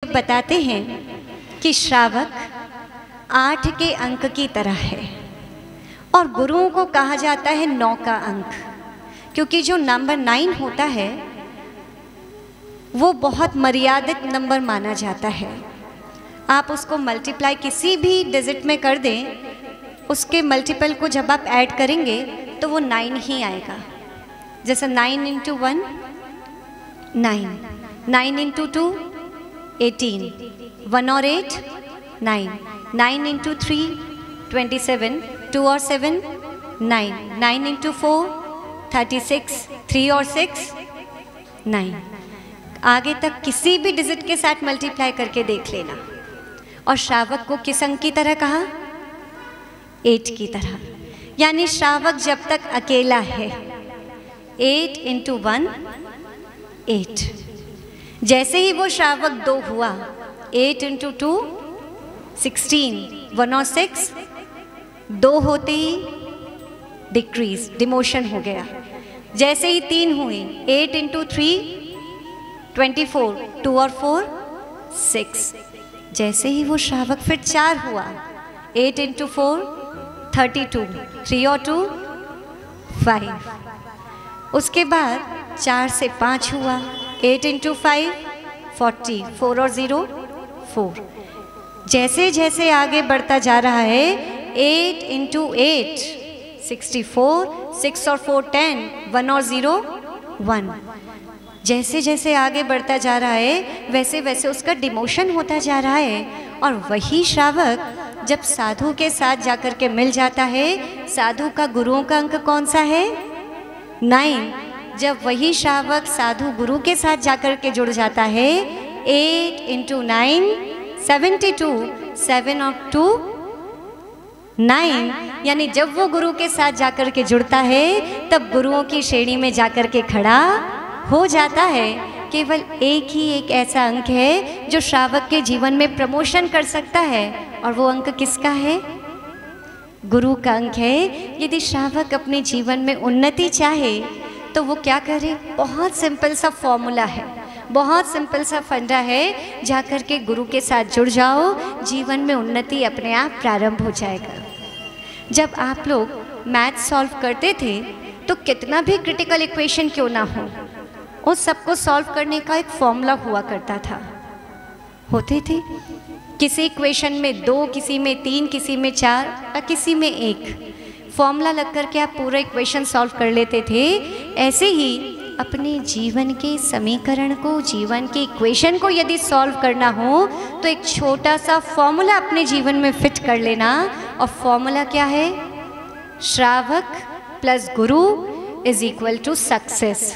Buddhist बताते हैं कि श्रावक 8 के अंक की तरह है और गुरुओं को कहा जाता है 9 का अंक, क्योंकि जो नंबर 9 होता है वो बहुत मर्यादित नंबर माना जाता है। आप उसको मल्टीप्लाई किसी भी डिजिट में कर दें, उसके मल्टीपल को जब आप ऐड करेंगे तो वो 9 ही आएगा। जैसे 9 इंटू 1 9, 9 इंटू 2 18, 1 और 8 9, 9 इंटू 3 27, 2 और 7 9, 9 इंटू 4 36, 3 और 6 9। आगे तक किसी भी डिजिट के साथ मल्टीप्लाई करके देख लेना। और श्रावक को किस अंक की तरह कहा? 8 की तरह। यानी श्रावक जब तक अकेला है 8 इंटू 1 8। जैसे ही वो श्रावक 2 हुआ 8 इंटू 2 16, 1 और 6 2 होते ही डिक्रीज डिमोशन हो गया। जैसे ही 3 हुए 8 इंटू 3 24, 2 और 4 6। जैसे ही वो श्रावक फिर 4 हुआ 8 इंटू 4 32, 3 और 2 5। उसके बाद 4 से 5 हुआ 8 इंटू 5 40, 4 और 0 4। जैसे जैसे आगे बढ़ता जा रहा है 8 इंटू 8 64, 6 और 4 10, 1 और 0 1। जैसे जैसे आगे बढ़ता जा रहा है वैसे वैसे उसका डिमोशन होता जा रहा है। और वही श्रावक जब साधु के साथ जाकर के मिल जाता है, साधु का गुरुओं का अंक कौन सा है? 9। जब वही श्रावक साधु गुरु के साथ जाकर के जुड़ जाता है 8 इंटू 9 72, 7 और 2 9। यानी जब वो गुरु के साथ जाकर के जुड़ता है तब गुरुओं की श्रेणी में जाकर के खड़ा हो जाता है। केवल एक ही एक ऐसा अंक है जो श्रावक के जीवन में प्रमोशन कर सकता है, और वो अंक किसका है? गुरु का अंक है। यदि श्रावक अपने जीवन में उन्नति चाहे तो वो क्या करे? बहुत सिंपल सा फॉर्मूला है, बहुत सिंपल सा फंडा है। जाकर के गुरु के साथ जुड़ जाओ, जीवन में उन्नति अपने आप प्रारंभ हो जाएगा। जब आप लोग मैथ सॉल्व करते थे तो कितना भी क्रिटिकल इक्वेशन क्यों ना हो, उस सबको सॉल्व करने का एक फॉर्मूला हुआ करता था। होते थे किसी इक्वेशन में 2, किसी में 3, किसी में 4 या किसी में 1 फॉर्मूला लग कर के आप पूरा इक्वेशन सॉल्व कर लेते थे। ऐसे ही अपने जीवन के समीकरण को, जीवन की इक्वेशन को यदि सॉल्व करना हो तो एक छोटा सा फॉर्मूला अपने जीवन में फिट कर लेना। और फॉर्मूला क्या है? श्रावक plus Guru is equal to success.